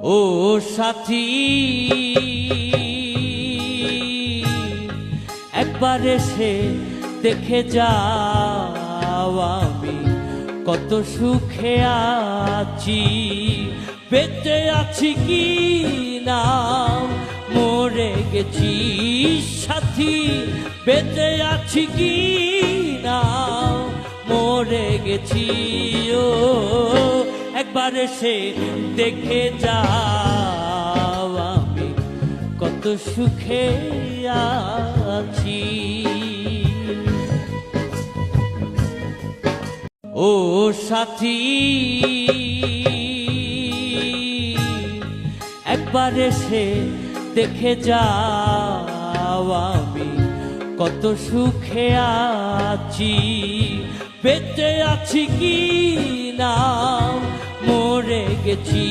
ও সাথী, একবার এসে দেখে যাও আমি কত সুখে আছি। বেঁচে আছি কি না মরে গেছি সাথী, বেঁচে আছি কি না মরে গেছি। ও একবার এসে দেখে যাও আমি কত সুখে আছি। ও সাথী, একবার এসে দেখে যাও আমি কত সুখে আছি। বেঁচে আছি কি না মরে গেছি।